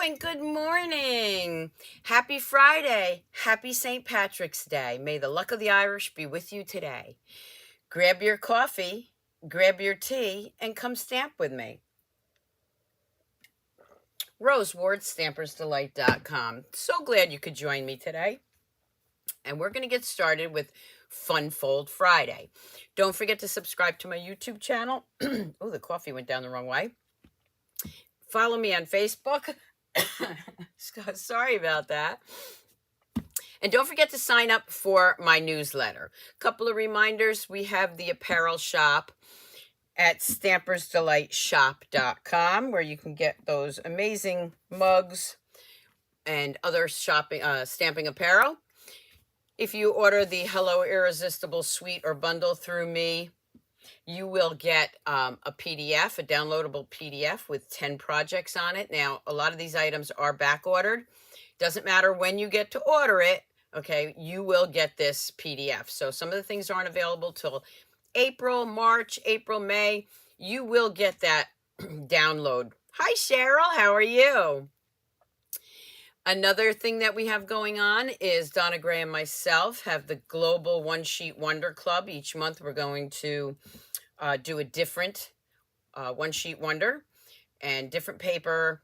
and good morning. Happy Friday. Happy St. Patrick's Day. May the luck of the Irish be with you today. Grab your coffee, grab your tea, and come stamp with me. Rose Ward, Stampersdelight.com. So glad you could join me today. And we're going to get started with Fun Fold Friday. Don't forget to subscribe to my YouTube channel. Oh, the coffee went down the wrong way. Follow me on Facebook. Sorry about that. And don't forget to sign up for my newsletter. Couple of reminders. We have the apparel shop at Stampersdelightshop.com, where you can get those amazing mugs and other stamping apparel. If you order the Hello Irresistible suite or bundle through me, you will get a PDF, a downloadable PDF with 10 projects on it. Now, a lot of these items are back ordered. Doesn't matter when you get to order it, okay, you will get this PDF. So some of the things aren't available till April, March, April, May. You will get that download. Hi, Cheryl. How are you? Another thing that we have going on is Donna Gray and myself have the Global One Sheet Wonder Club. Each month we're going to do a different one sheet wonder and different paper,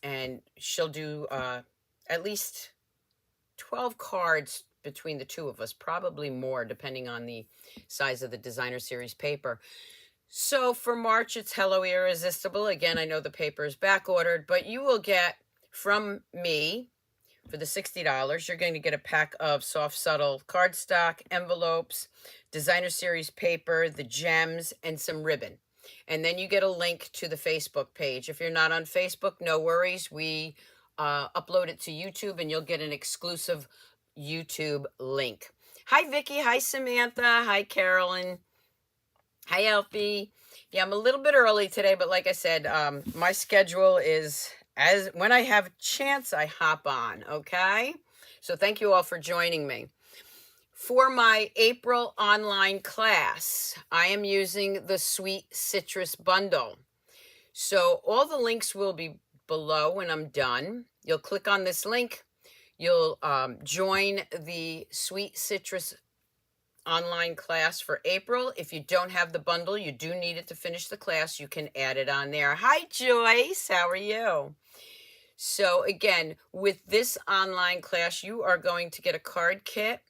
and she'll do at least 12 cards between the two of us, probably more depending on the size of the designer series paper. So for March, it's Hello Irresistible. Again, I know the paper is back ordered, but you will get from me for the $60, you're going to get a pack of soft, subtle cardstock, envelopes, designer series paper, the gems, and some ribbon. And then you get a link to the Facebook page. If you're not on Facebook, no worries. We upload it to YouTube, and you'll get an exclusive YouTube link. Hi, Vicki. Hi, Samantha. Hi, Carolyn. Hi, Alfie. Yeah, I'm a little bit early today, but like I said, my schedule is as when I have a chance, I hop on, okay? So thank you all for joining me. For my April online class, I am using the Sweet Citrus Bundle. So all the links will be below when I'm done. You'll click on this link. You'll join the Sweet Citrus online class for April. If you don't have the bundle, you do need it to finish the class. You can add it on there. Hi, Joyce. How are you? So again, with this online class, you are going to get a card kit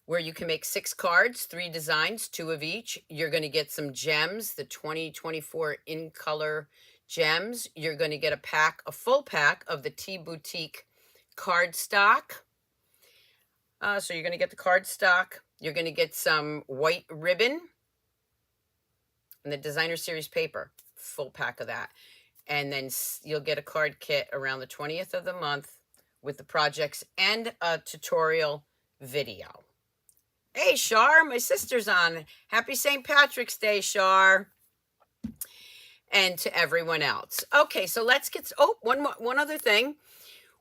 where you can make 6 cards, 3 designs, 2 of each. You're going to get some gems, the 2024 in color gems. You're going to get a full pack of the Tea Boutique cardstock. So you're going to get the cardstock. You're going to get some white ribbon and the designer series paper, full pack of that. And then you'll get a card kit around the 20th of the month with the projects and a tutorial video. Hey, Shar, my sister's on. Happy St. Patrick's Day, Shar. And to everyone else. Okay, so let's get, one other thing.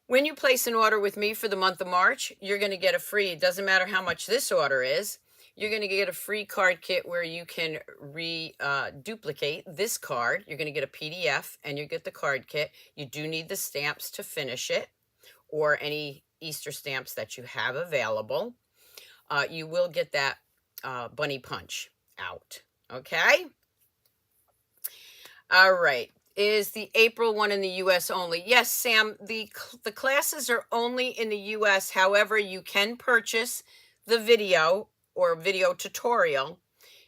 When you place an order with me for the month of March, you're going to get a free, it doesn't matter how much this order is, you're going to get a free card kit where you can duplicate this card. You're going to get a PDF and you get the card kit. You do need the stamps to finish it, or any Easter stamps that you have available. You will get that bunny punch out. Okay? All right. Is the April one in the U.S. only? Yes, Sam, the classes are only in the U.S. However, you can purchase the video or video tutorial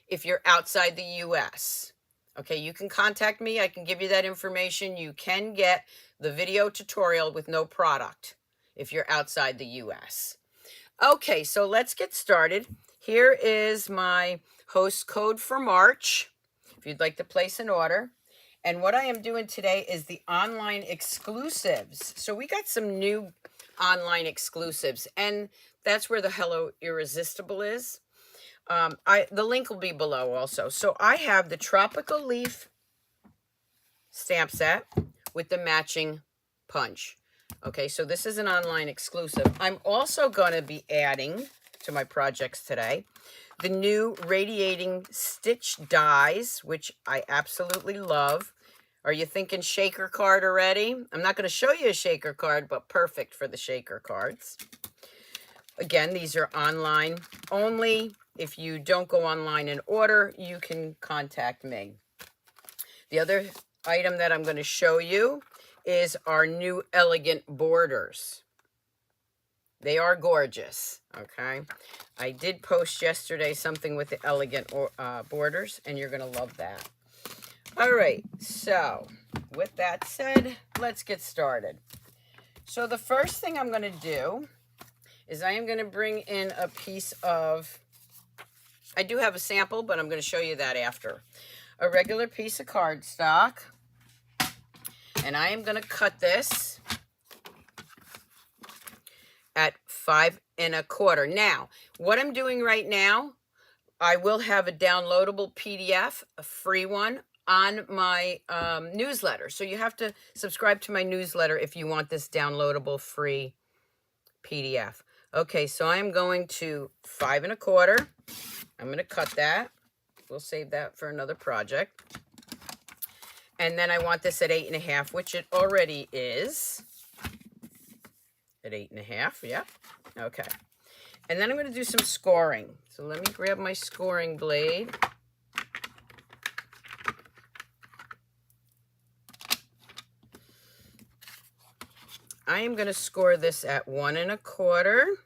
if you're outside the U.S. Okay, you can contact me. I can give you that information. You can get the video tutorial with no product if you're outside the U.S. Okay, so let's get started. Here is my host code for March, if you'd like to place an order. And what I am doing today is the online exclusives. So we got some new online exclusives, and that's where the Hello Irresistible is. The link will be below also. So I have the Tropical Leaf stamp set with the matching punch. Okay, so this is an online exclusive. I'm also going to be adding to my projects today the new Radiating stitch dies, which I absolutely love. Are you thinking shaker card already? I'm not going to show you a shaker card, but perfect for the shaker cards. Again, these are online only. If you don't go online and order, you can contact me. The other item that I'm going to show you is our new elegant borders. They are gorgeous, okay? I did post yesterday something with the elegant borders, and you're going to love that. All right, so with that said, let's get started. So the first thing I'm going to do is I am going to bring in a piece of, I do have a sample, but I'm going to show you that after. A regular piece of cardstock, and I am going to cut this at 5 1/4. Now, what I'm doing right now, I will have a downloadable PDF, a free one, on my newsletter. So you have to subscribe to my newsletter if you want this downloadable free PDF. Okay, so I'm going to 5 1/4. I'm going to cut that. We'll save that for another project. And then I want this at 8 1/2, which it already is. At 8 1/2, yeah. Okay. And then I'm going to do some scoring. So let me grab my scoring blade. I am going to score this at 1 1/4.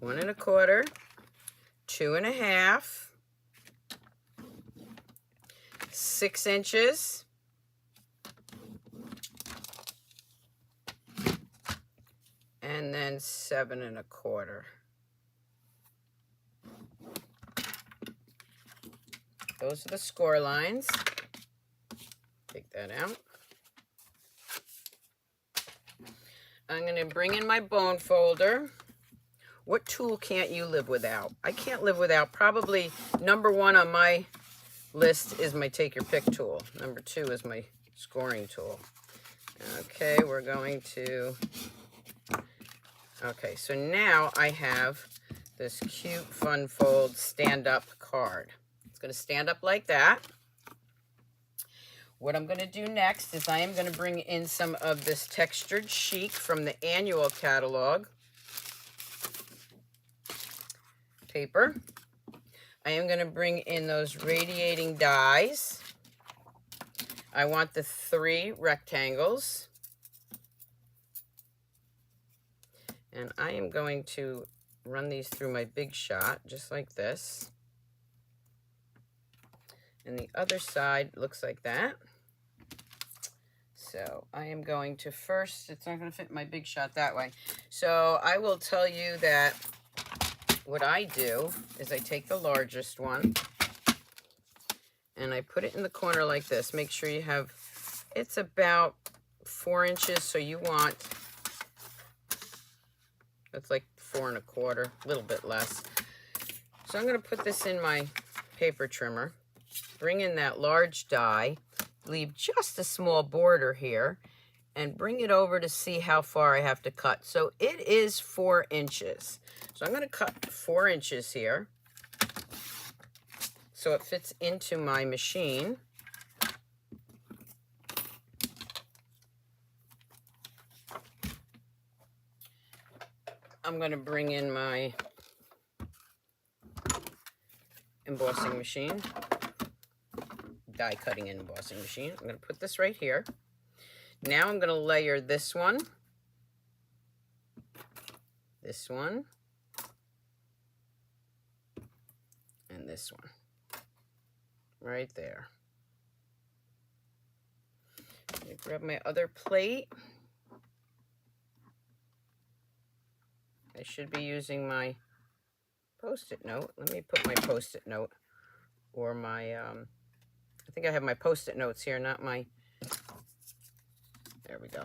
One and a quarter, 2 1/2, 6 inches, and then 7 1/4. Those are the score lines. Take that out. I'm going to bring in my bone folder. What tool can't you live without? I can't live without, probably number 1 on my list is my take your pick tool. Number 2 is my scoring tool. Okay, we're going to, okay, so now I have this cute fun fold stand-up card. It's going to stand up like that. What I'm going to do next is I am going to bring in some of this textured chic from the annual catalog paper. I am going to bring in those radiating dies. I want the 3 rectangles. And I am going to run these through my Big Shot, just like this. And the other side looks like that. So I am going to first, it's not going to fit my Big Shot that way. So I will tell you that what I do is I take the largest one and I put it in the corner like this. Make sure you have, it's about 4 inches, so you want, it's like 4 1/4, a little bit less. So I'm going to put this in my paper trimmer, bring in that large die, leave just a small border here, and bring it over to see how far I have to cut. So it is 4 inches. So I'm going to cut 4 inches here so it fits into my machine. I'm going to bring in my embossing machine, die cutting and embossing machine. I'm going to put this right here. Now I'm going to layer this one, and this one right there. Let me grab my other plate. I should be using my Post-it note. Let me put my Post-it note, or my, I think I have my Post-it notes here, not my, there we go.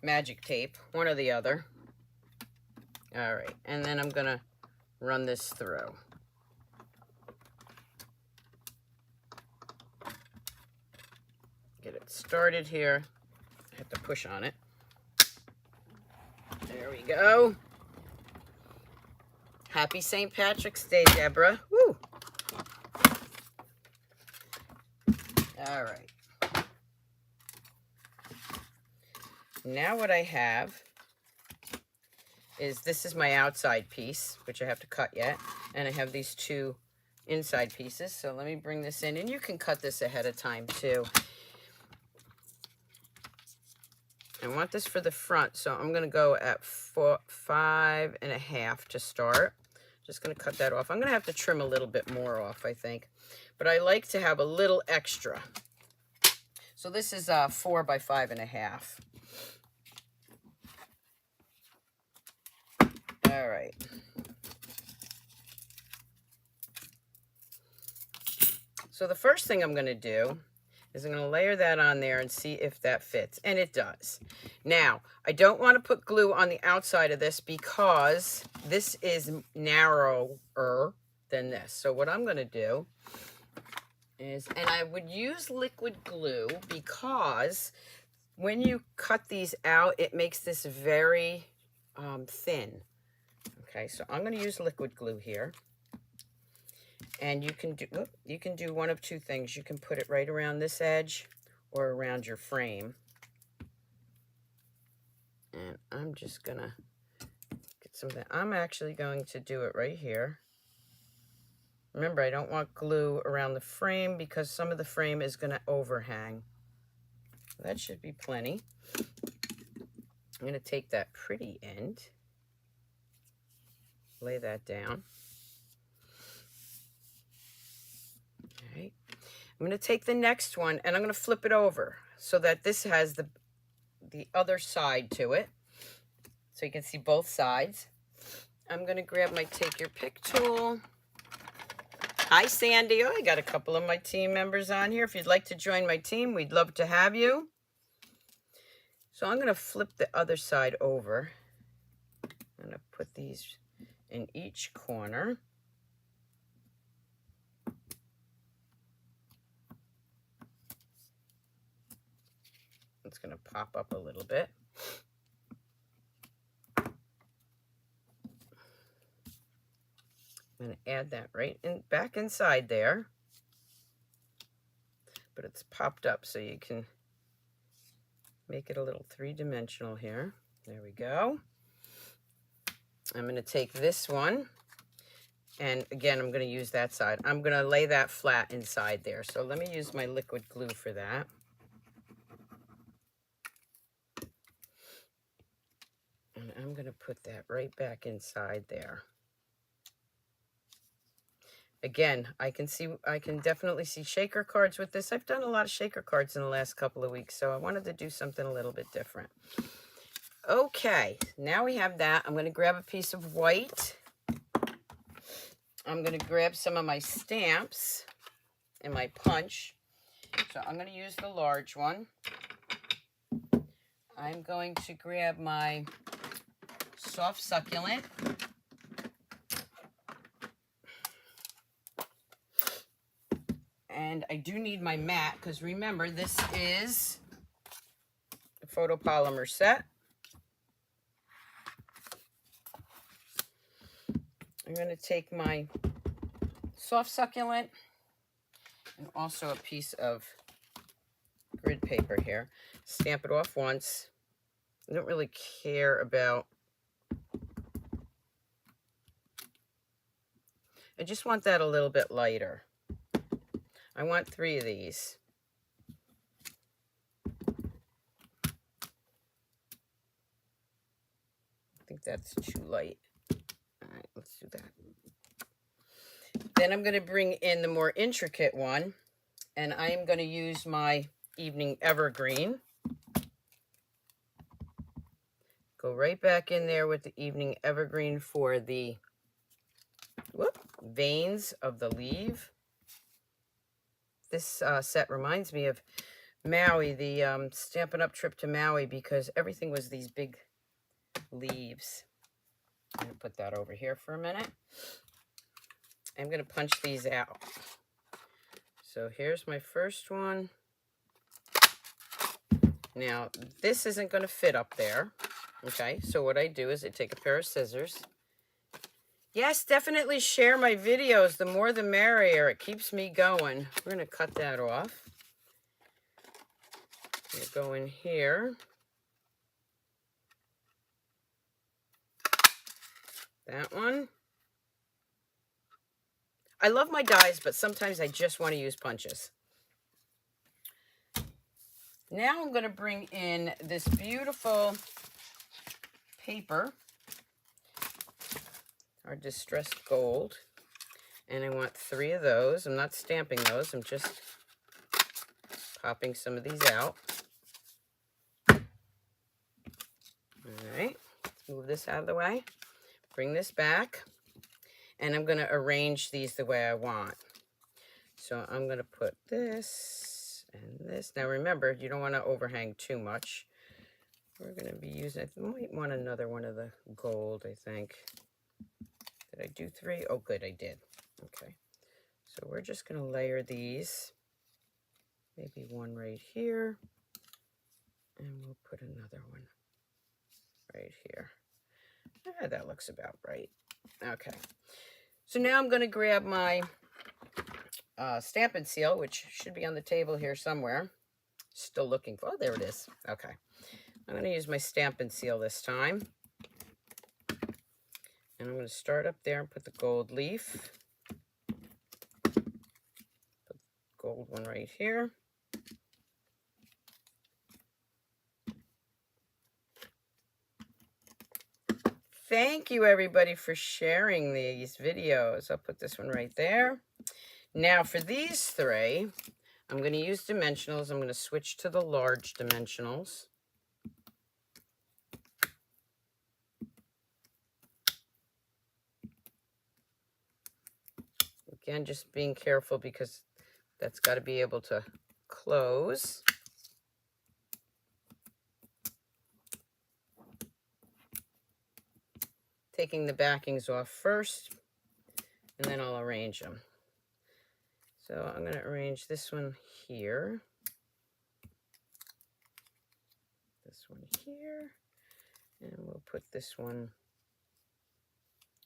Magic tape, one or the other. All right, and then I'm gonna run this through. Get it started here. I have to push on it. There we go. Happy St. Patrick's Day, Deborah. Woo! All right. Now what I have is, this is my outside piece, which I have to cut yet. And I have these two inside pieces. So let me bring this in, and you can cut this ahead of time too. I want this for the front, so I'm going to go at 5.5 to start. Just going to cut that off. I'm going to have to trim a little bit more off, I think. But I like to have a little extra. So this is 4 by 5.5. All right. So the first thing I'm going to do is I'm going to layer that on there and see if that fits. And it does. Now, I don't want to put glue on the outside of this because this is narrower than this. So what I'm going to do is, and I would use liquid glue because when you cut these out, it makes this very thin. Okay, so I'm going to use liquid glue here. And you can do one of two things. You can put it right around this edge or around your frame. And I'm just gonna get some of that. I'm actually going to do it right here. Remember, I don't want glue around the frame because some of the frame is gonna overhang. That should be plenty. I'm gonna take that pretty end, lay that down. Right. I'm going to take the next one and I'm going to flip it over so that this has the other side to it. So you can see both sides. I'm going to grab my take your pick tool. Hi, Sandy. Oh, I got a couple of my team members on here. If you'd like to join my team, we'd love to have you. So I'm going to flip the other side over. I'm going to put these in each corner. It's going to pop up a little bit. I'm going to add that right in back inside there. But it's popped up so you can make it a little three-dimensional here. There we go. I'm going to take this one. And again, I'm going to use that side. I'm going to lay that flat inside there. So let me use my liquid glue for that. And I'm going to put that right back inside there. Again, I can definitely see shaker cards with this. I've done a lot of shaker cards in the last couple of weeks, so I wanted to do something a little bit different. Okay, now we have that. I'm going to grab a piece of white. I'm going to grab some of my stamps and my punch. So I'm going to use the large one. I'm going to grab my soft succulent. And I do need my mat because remember, this is a photopolymer set. I'm going to take my soft succulent and also a piece of grid paper here. Stamp it off once. I don't really care about... I just want that a little bit lighter. I want 3 of these. I think that's too light. All right, let's do that. Then I'm going to bring in the more intricate one, and I am going to use my Evening Evergreen. Go right back in there with the Evening Evergreen for the veins of the leaf. This set reminds me of Maui, the Stampin' Up trip to Maui, because everything was these big leaves. I'm going to put that over here for a minute. I'm going to punch these out. So here's my first one. Now, this isn't going to fit up there. Okay, so what I do is I take a pair of scissors Yes, definitely share my videos. The more the merrier. It keeps me going. We're going to cut that off. I'm going to go in here. That one. I love my dies, but sometimes I just want to use punches. Now I'm going to bring in this beautiful paper, our distressed gold, and I want 3 of those. I'm not stamping those. I'm just popping some of these out. All right, let's move this out of the way. Bring this back, and I'm going to arrange these the way I want. So I'm going to put this and this. Now remember, you don't want to overhang too much. We're going to be using, I might want another one of the gold, I think. Did I do 3? Oh, good, I did. Okay. So we're just going to layer these. Maybe one right here. And we'll put another one right here. Ah, that looks about right. Okay. So now I'm going to grab my Stampin' Seal, which should be on the table here somewhere. Still looking for, oh, there it is. Okay. I'm going to use my Stampin' Seal this time. And I'm going to start up there and put the gold leaf. Put the gold one right here. Thank you, everybody, for sharing these videos. I'll put this one right there. Now, for these 3, I'm going to use dimensionals. I'm going to switch to the large dimensionals. Again, just being careful because that's got to be able to close. Taking the backings off first, and then I'll arrange them. So I'm going to arrange this one here, this one here, and we'll put this one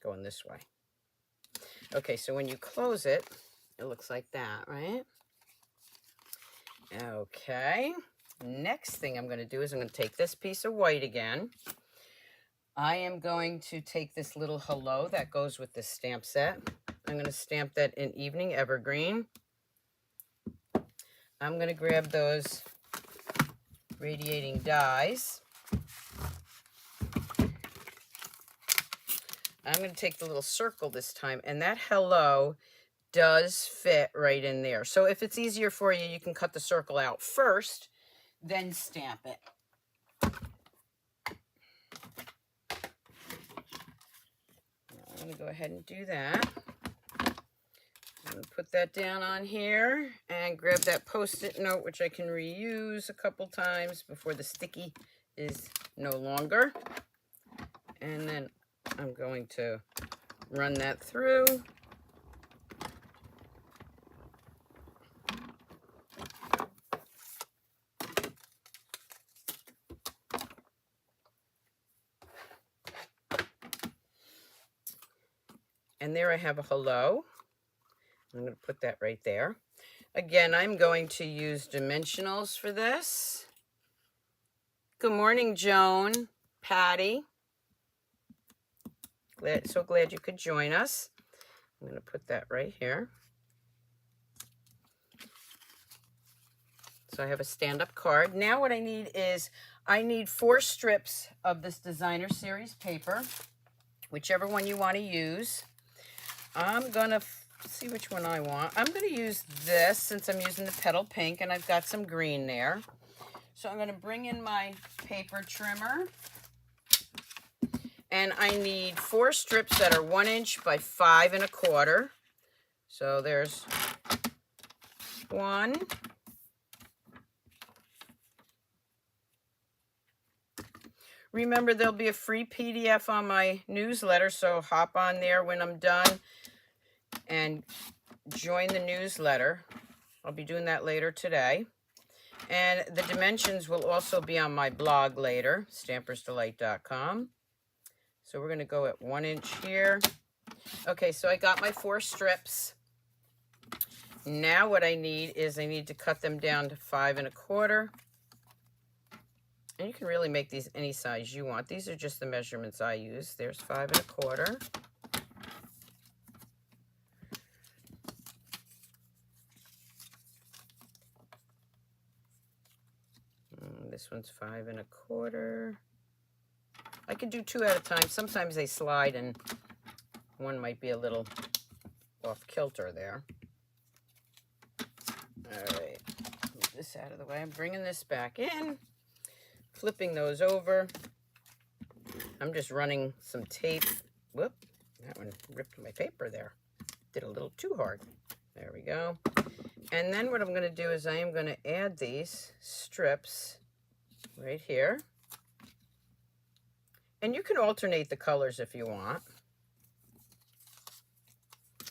going this way. Okay, so when you close it, it looks like that, right? Okay, next thing I'm going to do is I'm going to take this piece of white again. I am going to take this little hello that goes with this stamp set. I'm going to stamp that in Evening Evergreen. I'm going to grab those Radiating dies. I'm going to take the little circle this time, and that hello does fit right in there. So if it's easier for you, you can cut the circle out first, then stamp it. I'm going to go ahead and do that. I'm going to put that down on here and grab that Post-it note, which I can reuse a couple times before the sticky is no longer. And then I'm going to run that through. And there I have a hello. I'm going to put that right there. Again, I'm going to use dimensionals for this. Good morning, Joan, Patty. So glad you could join us. I'm going to put that right here. So I have a stand-up card. Now what I need is, I need 4 strips of this Designer Series paper, whichever one you want to use. I'm going to see which one I want. I'm going to use this since I'm using the petal pink and I've got some green there. So I'm going to bring in my paper trimmer. And I need 4 strips that are 1 inch by 5 1/4. So there's 1. Remember, there'll be a free PDF on my newsletter, so hop on there when I'm done and join the newsletter. I'll be doing that later today. And the dimensions will also be on my blog later, stampersdelight.com. So we're going to go at 1 inch here. Okay, so I got my 4 strips. Now what I need is I need to cut them down to 5 1/4. And you can really make these any size you want. These are just the measurements I use. There's 5 1/4. This one's 5 1/4. I can do 2 at a time. Sometimes they slide and one might be a little off kilter there. All right, move this out of the way. I'm bringing this back in, flipping those over. I'm just running some tape. Whoop, that one ripped my paper there. Did a little too hard. There we go. And then what I'm going to do is I am going to add these strips right here. And you can alternate the colors if you want.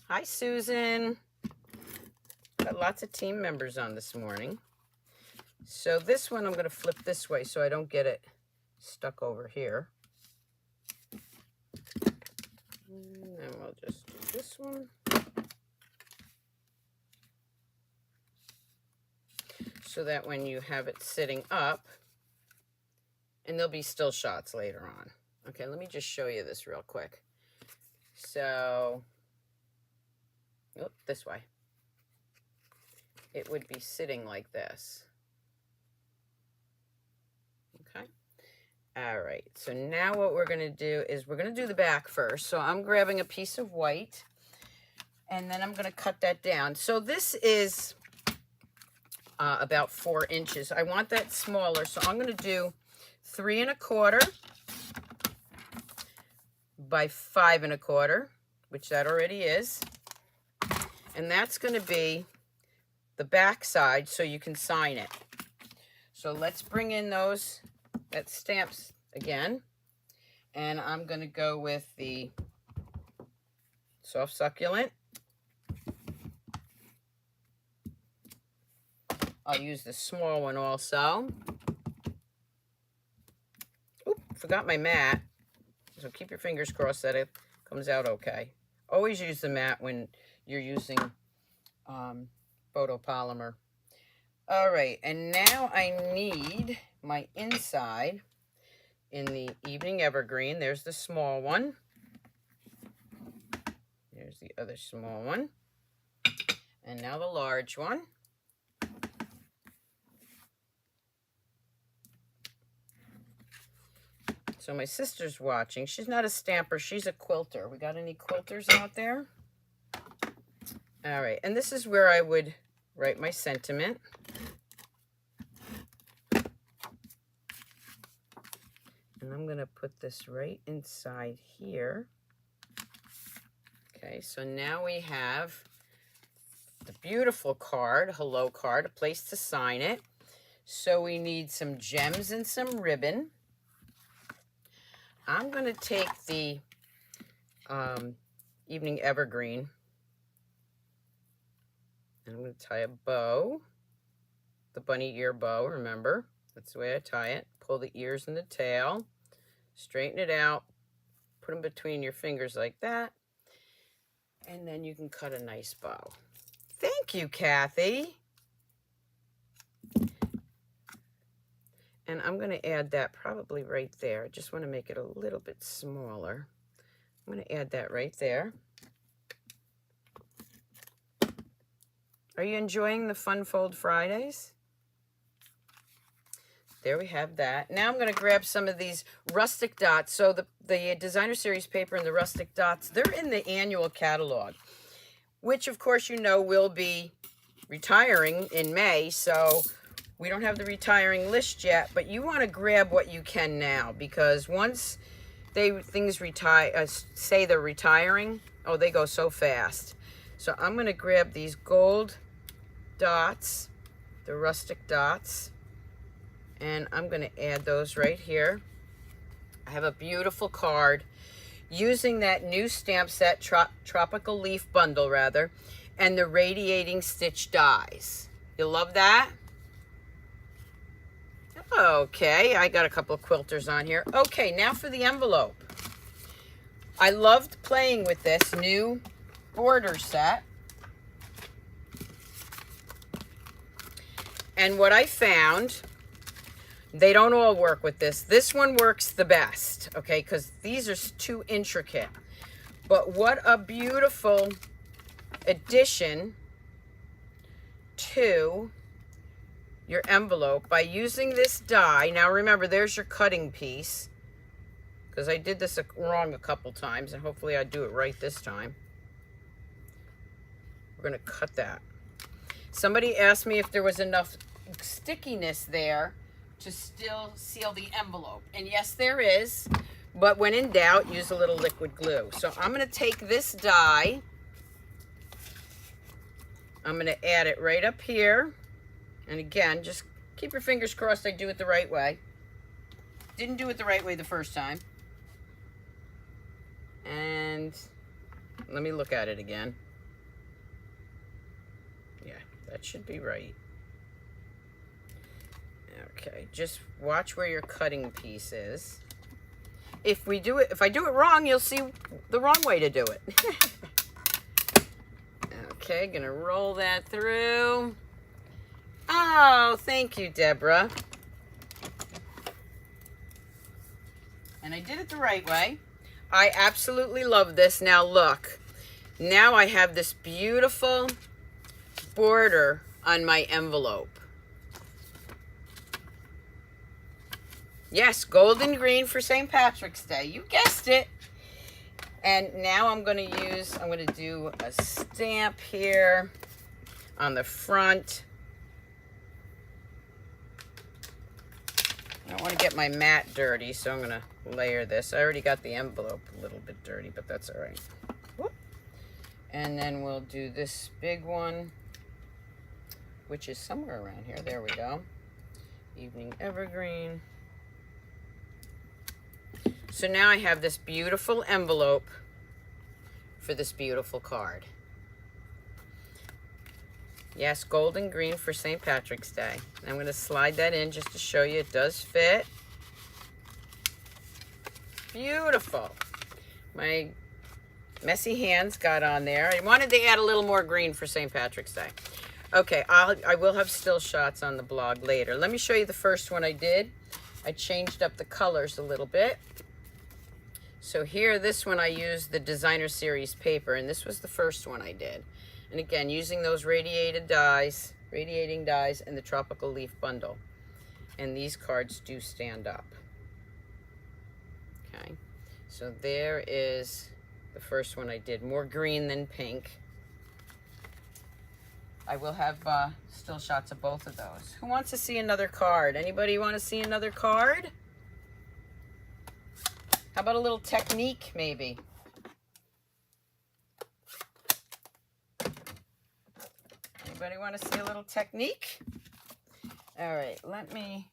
Hi, Susan. Got lots of team members on this morning. So this one I'm going to flip this way so I don't get it stuck over here. And then we'll just do this one. So that when you have it sitting up, and there'll be still shots later on. Okay, let me just show you this real quick. So, this way. It would be sitting like this. Okay. All right, so now what we're gonna do is we're gonna do the back first. So I'm grabbing a piece of white, and then I'm gonna cut that down. So this is about 4 inches. I want that smaller, so I'm gonna do 3 1/4 by 5 1/4, which that already is. And that's going to be the back side so you can sign it. So let's bring in that stamps again. And I'm going to go with the soft succulent. I'll use the small one also. Oop, forgot my mat. So keep your fingers crossed that it comes out okay. Always use the mat when you're using photopolymer. All right, and now I need my inside in the Evening Evergreen. There's the small one. There's the other small one. And now the large one. So my sister's watching. She's not a stamper, she's a quilter. We got any quilters out there? All right, and this is where I would write my sentiment. And I'm gonna put this right inside here. Okay, so now we have the beautiful card, hello card, a place to sign it. So we need some gems and some ribbon. I'm going to take the Evening Evergreen, and I'm going to tie a bow, the bunny ear bow, remember? That's the way I tie it. Pull the ears and the tail, straighten it out, put them between your fingers like that, and then you can cut a nice bow. Thank you, Kathy. And I'm going to add that probably right there. I just want to make it a little bit smaller. I'm going to add that right there. Are you enjoying the Fun Fold Fridays? There we have that. Now I'm going to grab some of these rustic dots. So the designer series paper and the rustic dots, they're in the annual catalog, which of course you know will be retiring in May. So we don't have the retiring list yet, but you want to grab what you can now, because once things retire, say they're retiring, oh, they go so fast. So I'm going to grab these gold dots, the rustic dots, and I'm going to add those right here. I have a beautiful card using that new stamp set, Tropical Leaf Bundle rather, and the Radiating Stitch dies. You love that? Okay, I got a couple of quilters on here. Okay, now for the envelope. I loved playing with this new border set. And what I found, they don't all work with this. This one works the best, okay, because these are too intricate. But what a beautiful addition to your envelope by using this die. Now remember, there's your cutting piece, because I did this wrong a couple times, and hopefully I do it right this time. We're going to cut that. Somebody asked me if there was enough stickiness there to still seal the envelope. And yes, there is. But when in doubt, use a little liquid glue. So I'm going to take this die. I'm going to add it right up here. And again, just keep your fingers crossed I do it the right way. Didn't do it the right way the first time. And let me look at it again. Yeah, that should be right. Okay, just watch where your cutting piece is. If I do it wrong, you'll see the wrong way to do it. Okay, gonna roll that through. Oh, thank you, Deborah. And I did it the right way. I absolutely love this. Now look, now I have this beautiful border on my envelope. Yes, golden green for St. Patrick's Day. You guessed it. And now I'm going to do a stamp here on the front. I don't want to get my mat dirty, so I'm going to layer this. I already got the envelope a little bit dirty, but that's all right. Whoop. And then we'll do this big one, which is somewhere around here. There we go. Evening Evergreen. So now I have this beautiful envelope for this beautiful card. Yes, golden green for St. Patrick's Day. I'm going to slide that in just to show you it does fit. Beautiful. My messy hands got on there. I wanted to add a little more green for St. Patrick's Day. Okay, I will have still shots on the blog later. Let me show you the first one I did. I changed up the colors a little bit. So here, this one I used the Designer Series paper, and this was the first one I did. And again, using those radiating dies and the Tropical Leaf Bundle. And these cards do stand up. Okay, so there is the first one I did. More green than pink. I will have still shots of both of those. Who wants to see another card? Anybody want to see another card? How about a little technique, maybe? Anybody want to see a little technique? All right, let me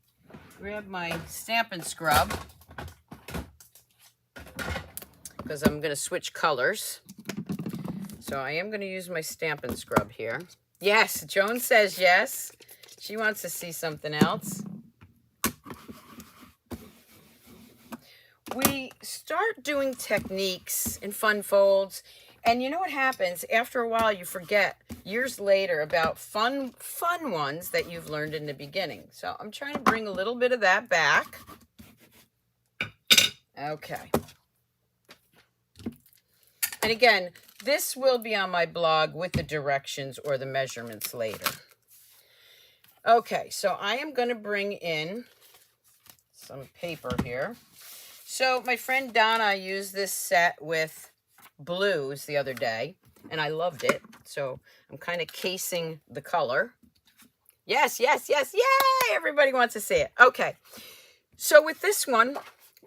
grab my Stampin' Scrub, because I'm going to switch colors. So I am going to use my Stampin' Scrub here. Yes, Joan says yes. She wants to see something else. We start doing techniques in fun folds, and you know what happens? After a while, you forget years later about fun ones that you've learned in the beginning. So I'm trying to bring a little bit of that back. Okay. And again, this will be on my blog with the directions or the measurements later. Okay, so I am going to bring in some paper here. So my friend Donna used this set with blues the other day, and I loved it. So I'm kind of casing the color. Yes, yes, yes, yay! Everybody wants to see it. Okay, so with this one,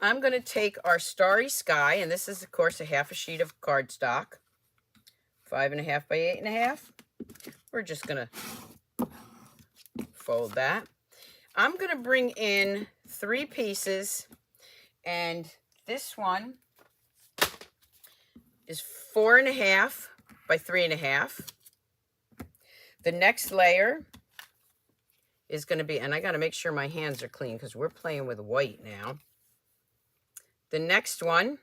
I'm going to take our Starry Sky, and this is, of course, a half a sheet of cardstock, 5.5 by 8.5. We're just going to fold that. I'm going to bring in 3 pieces. And this one is 4.5 by 3.5. The next layer is going to be, and I got to make sure my hands are clean because we're playing with white now. The next one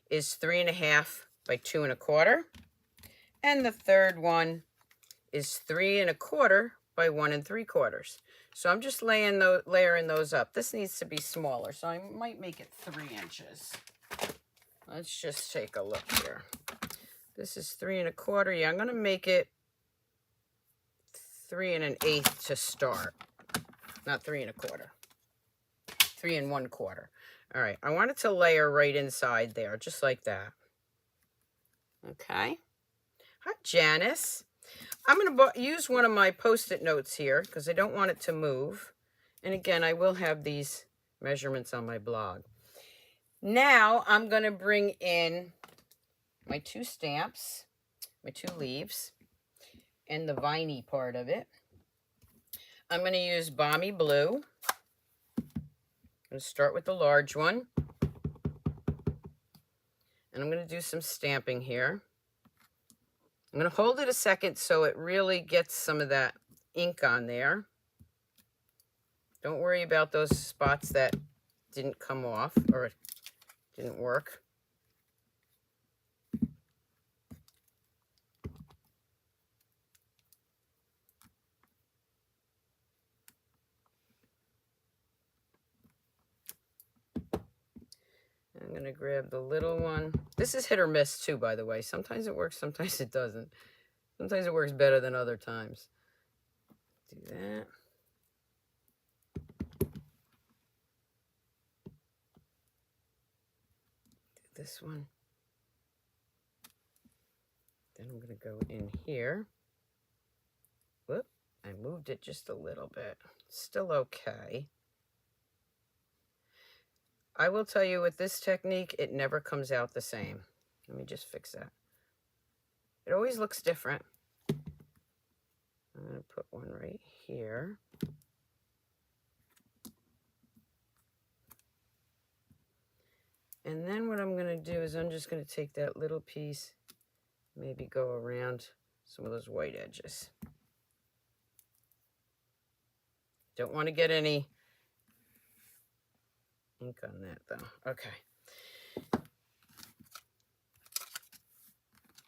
is 3.5 by 2 1/4. And the third one is 3 1/4 by 1 3/4. So I'm just layering those up. This needs to be smaller, so I might make it 3 inches. Let's just take a look here. This is 3 1/4. Yeah, I'm going to make it 3 1/8 to start. Not 3 1/4. 3 1/4. All right, I want it to layer right inside there, just like that. Okay. Hi, Janice. I'm going to use one of my Post-it notes here because I don't want it to move. And again, I will have these measurements on my blog. Now I'm going to bring in my 2 stamps, my 2 leaves, and the viney part of it. I'm going to use Balmy Blue. I'm going to start with the large one. And I'm going to do some stamping here. I'm going to hold it a second so it really gets some of that ink on there. Don't worry about those spots that didn't come off or didn't work. I'm going to grab the little one. This is hit or miss too, by the way. Sometimes it works, sometimes it doesn't. Sometimes it works better than other times. Do that. Do this one. Then I'm going to go in here. Whoop, I moved it just a little bit. Still okay. I will tell you with this technique, it never comes out the same. Let me just fix that. It always looks different. I'm going to put one right here. And then what I'm going to do is I'm just going to take that little piece, maybe go around some of those white edges. Don't want to get any ink on that though. Okay.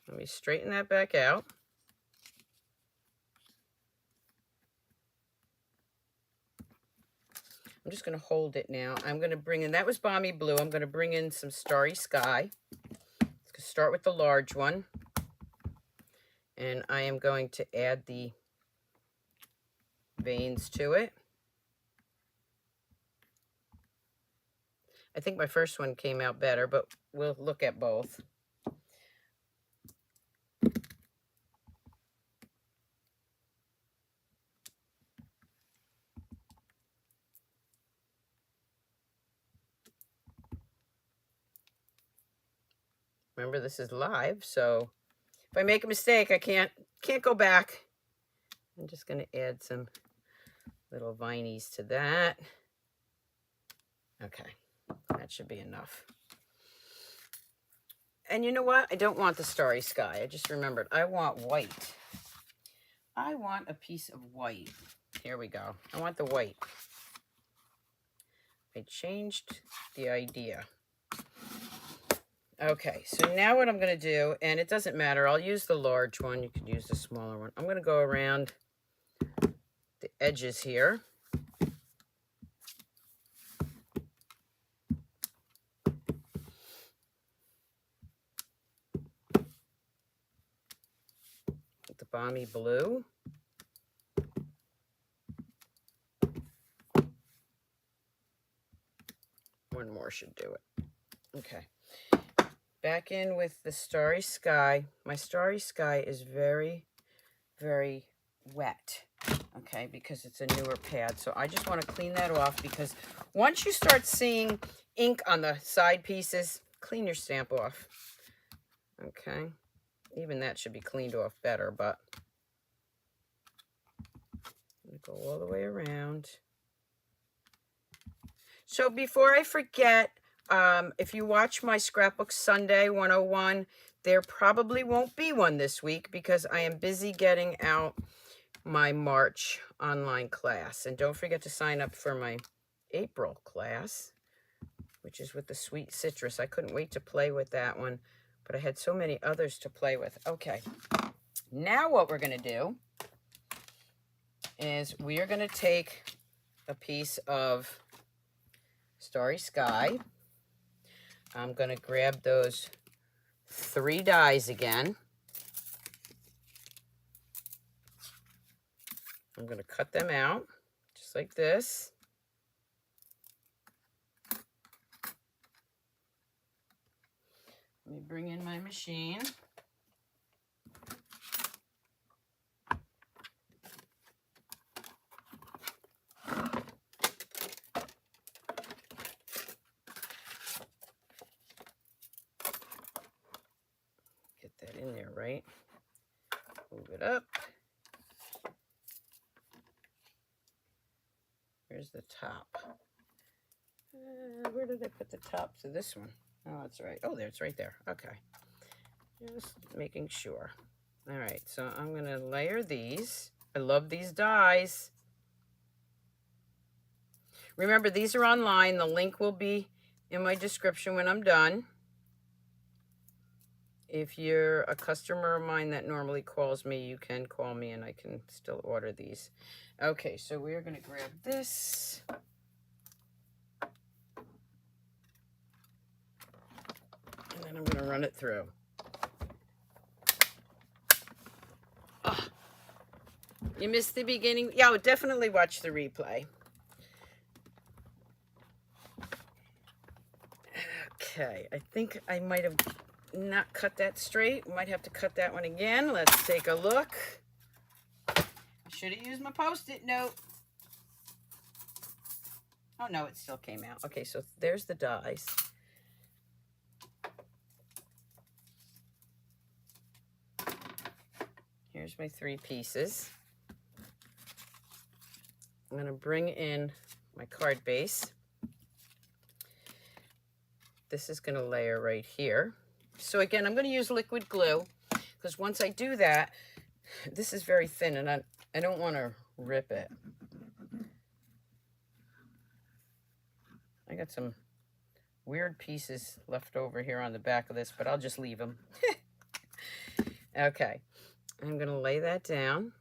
Let me straighten that back out. I'm just going to hold it now. I'm going to bring in, that was Balmy Blue. I'm going to bring in some Starry Sky. Let's start with the large one. And I am going to add the veins to it. I think my first one came out better, but we'll look at both. Remember, this is live, so if I make a mistake, I can't go back. I'm just going to add some little vinies to that. Okay, that should be enough. And you know what? I don't want the Starry Sky. I just remembered. I want white. I want a piece of white. Here we go. I want the white. I changed the idea. Okay, so now what I'm going to do, and it doesn't matter, I'll use the large one. You could use the smaller one. I'm going to go around the edges here. With the Balmy Blue. One more should do it. Okay. Back in with the Starry Sky. My Starry Sky is very, very wet, okay, because it's a newer pad. So I just want to clean that off because once you start seeing ink on the side pieces, clean your stamp off, okay? Even that should be cleaned off better, but I'm going to go all the way around. So before I forget, if you watch my Scrapbook Sunday 101, there probably won't be one this week because I am busy getting out my March online class. And don't forget to sign up for my April class. which is with the sweet citrus. I couldn't wait to play with that one, but I had so many others to play with. Okay, now what we're going to do is we are going to take a piece of Starry Sky. I'm going to grab those 3 dies again. I'm going to cut them out just like this. Let me bring in my machine. Get that in there, right? Move it up. Here's the top. Where did I put the top to this one? Oh, that's right. Oh, there, it's right there. Okay. Just making sure. All right, so I'm going to layer these. I love these dies. Remember, these are online. The link will be in my description when I'm done. If you're a customer of mine that normally calls me, you can call me and I can still order these. Okay, so we're going to grab this. And then I'm going to run it through. Oh, you missed the beginning? Yeah, I would definitely watch the replay. Okay, I think I might have not cut that straight. Might have to cut that one again. Let's take a look. I should have used my Post-it note. Oh no, it still came out. Okay, so there's the dies. Here's my 3 pieces. I'm going to bring in my card base. This is going to layer right here. So again, I'm going to use liquid glue because once I do that, this is very thin and I don't want to rip it. I got some weird pieces left over here on the back of this, but I'll just leave them. Okay, I'm going to lay that down.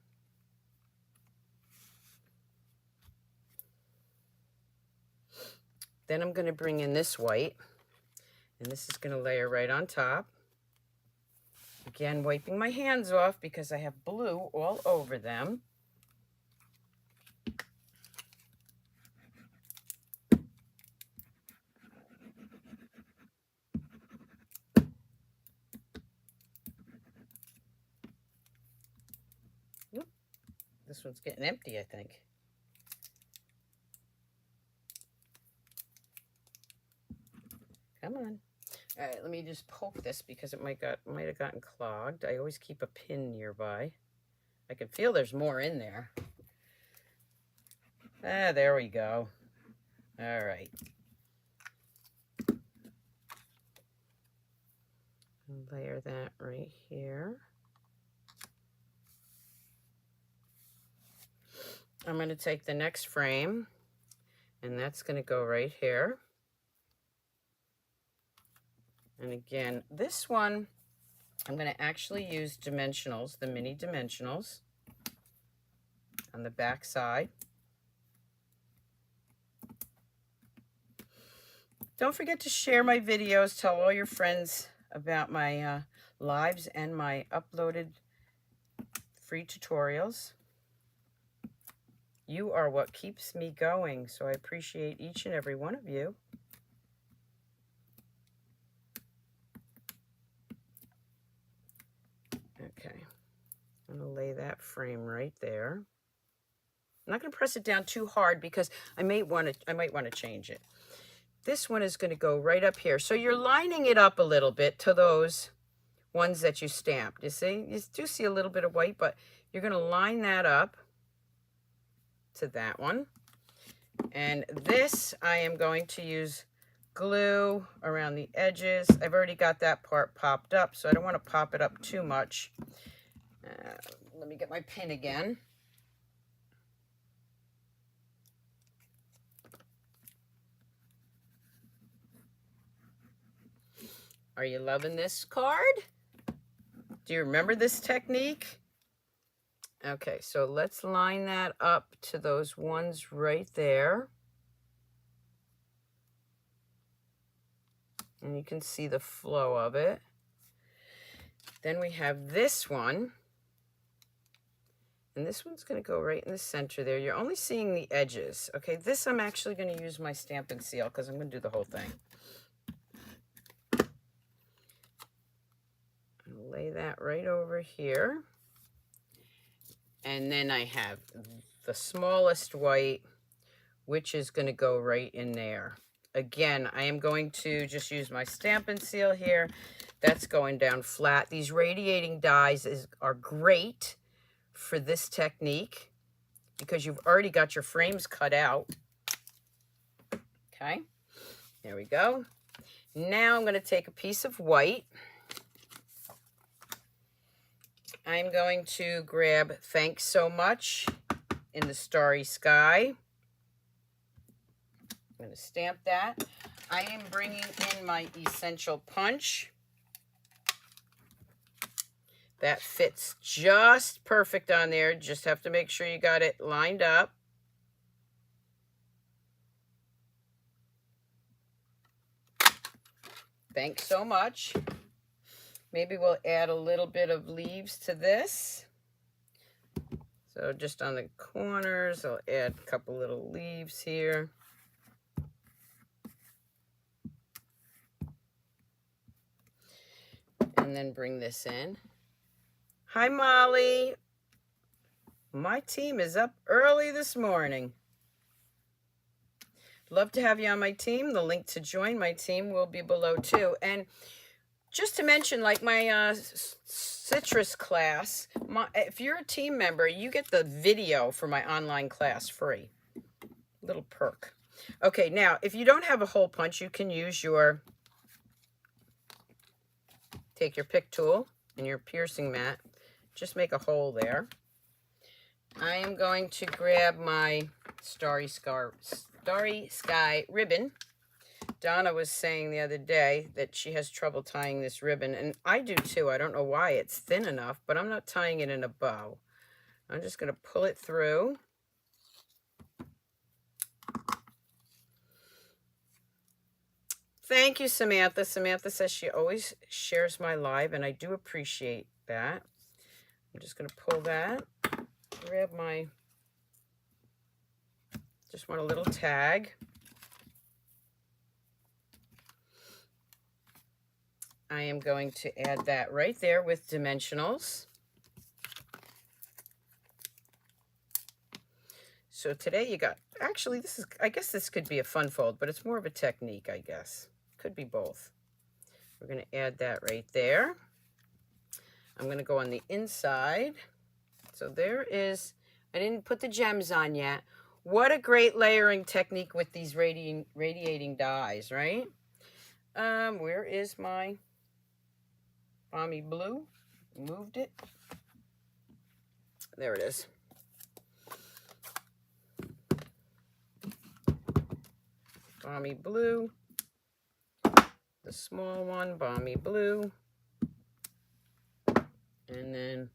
Then I'm going to bring in this white, and this is going to layer right on top. Again, wiping my hands off because I have blue all over them. Oop, this one's getting empty, I think. Come on. All right, let me just poke this because it might have gotten clogged. I always keep a pin nearby. I can feel there's more in there. Ah, there we go. All right. Layer that right here. I'm going to take the next frame, and that's going to go right here. And again, this one, I'm going to actually use dimensionals, the mini dimensionals on the back side. Don't forget to share my videos. Tell all your friends about my lives and my uploaded free tutorials. You are what keeps me going, so I appreciate each and every one of you. Okay, I'm going to lay that frame right there. I'm not going to press it down too hard because I might want to change it. This one is going to go right up here. So you're lining it up a little bit to those ones that you stamped. You see? You do see a little bit of white, but you're going to line that up to that one. And this, I am going to use glue around the edges. I've already got that part popped up, so I don't want to pop it up too much. Let me get my pin again. Are you loving this card? Do you remember this technique? Okay, so let's line that up to those ones right there. And you can see the flow of it. Then we have this one. And this one's going to go right in the center there. You're only seeing the edges. Okay, this I'm actually going to use my Stampin' Seal because I'm going to do the whole thing. I'll lay that right over here. And then I have the smallest white, which is going to go right in there. Again, I am going to just use my Stampin' Seal here. That's going down flat. These radiating dies are great for this technique because you've already got your frames cut out. Okay, there we go. Now I'm going to take a piece of white. I'm going to grab Thanks So Much in the Starry Sky. I'm going to stamp that. I am bringing in my Essential Punch. That fits just perfect on there. Just have to make sure you got it lined up. Thanks so much. Maybe we'll add a little bit of leaves to this. So just on the corners, I'll add a couple little leaves here. And then bring this in. Hi, Molly. My team is up early this morning. Love to have you on my team. The link to join my team will be below too. And just to mention, like my citrus class, if you're a team member, you get the video for my online class free. Little perk. Okay, now, if you don't have a hole punch, you can use take your pick tool and your piercing mat. Just make a hole there. I am going to grab my Starry Sky ribbon. Donna was saying the other day that she has trouble tying this ribbon, and I do too. I don't know why it's thin enough, but I'm not tying it in a bow. I'm just going to pull it through. Thank you, Samantha. Samantha says she always shares my live, and I do appreciate that. I'm just going to pull that, grab just want a little tag. I am going to add that right there with dimensionals. So today you got, actually I guess this could be a fun fold, but it's more of a technique, I guess. Could be both. We're going to add that right there. I'm going to go on the inside. So there is, I didn't put the gems on yet. What a great layering technique with these radiating dies, right? Where is my Balmy Blue? Moved it. There it is. Balmy Blue. The small one, Balmy Blue. And then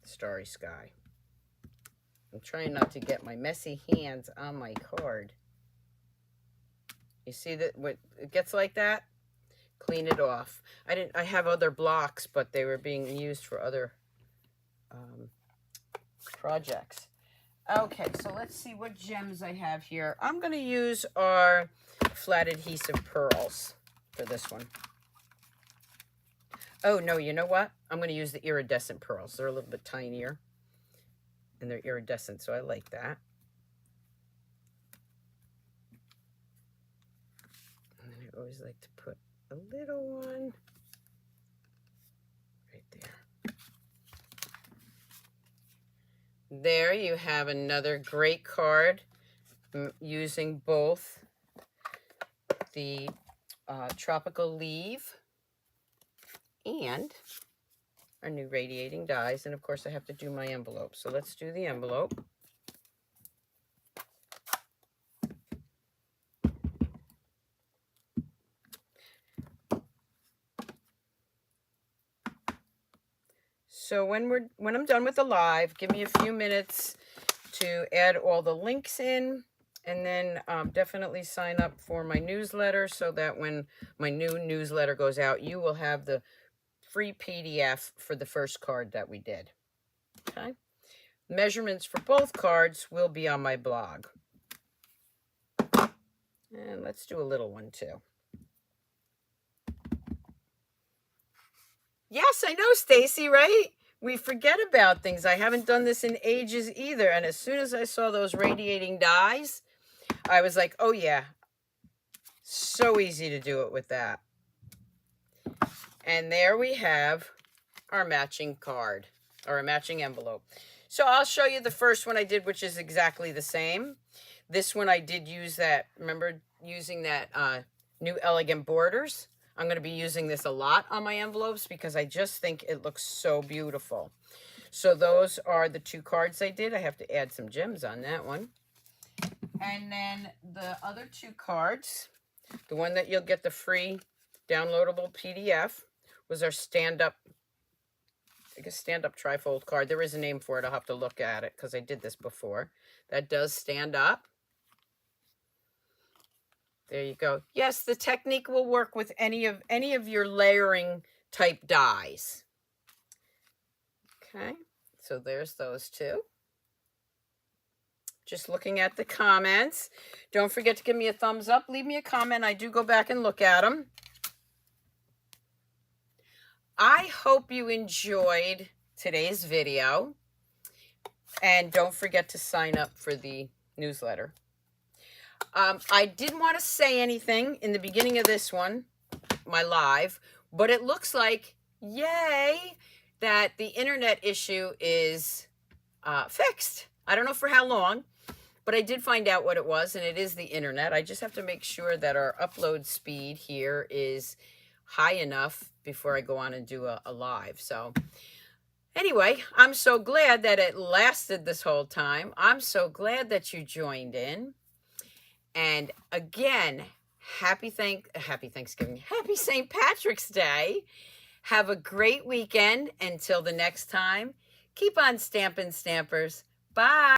Starry Sky. I'm trying not to get my messy hands on my card. You see that when it gets like that? Clean it off. I have other blocks, but they were being used for other projects. Okay, so let's see what gems I have here. I'm going to use our flat adhesive pearls for this one. Oh, no, you know what? I'm going to use the iridescent pearls. They're a little bit tinier, and they're iridescent, so I like that. And then I always like to put a little one right there. There you have another great card using both the tropical leaf and our new radiating dies. And of course I have to do my envelope. So let's do the envelope. So when I'm done with the live, give me a few minutes to add all the links in, and then definitely sign up for my newsletter so that when my new newsletter goes out, you will have the free PDF for the first card that we did. Okay. Measurements for both cards will be on my blog. And let's do a little one too. Yes, I know, Stacy, right? We forget about things. I haven't done this in ages either. And as soon as I saw those radiating dies, I was like, oh yeah, so easy to do it with that. And there we have our matching card, or a matching envelope. So I'll show you the first one I did, which is exactly the same. This one I did use that, remember using that New Elegant Borders. I'm going to be using this a lot on my envelopes because I just think it looks so beautiful. So those are the two cards I did. I have to add some gems on that one. And then the other two cards, the one that you'll get the free downloadable PDF was our stand-up, I guess stand-up trifold card. There is a name for it. I'll have to look at it because I did this before. That does stand up. There you go. Yes, the technique will work with any of your layering type dies. Okay, so there's those two. Just looking at the comments. Don't forget to give me a thumbs up. Leave me a comment. I do go back and look at them. I hope you enjoyed today's video. And don't forget to sign up for the newsletter. I didn't want to say anything in the beginning of this one, my live, but it looks like, yay, that the internet issue is fixed. I don't know for how long, but I did find out what it was, and it is the internet. I just have to make sure that our upload speed here is high enough before I go on and do a live. So anyway, I'm so glad that it lasted this whole time. I'm so glad that you joined in. And again, happy Thanksgiving, happy St. Patrick's Day. Have a great weekend. Until the next time, keep on stamping, Stampers. Bye.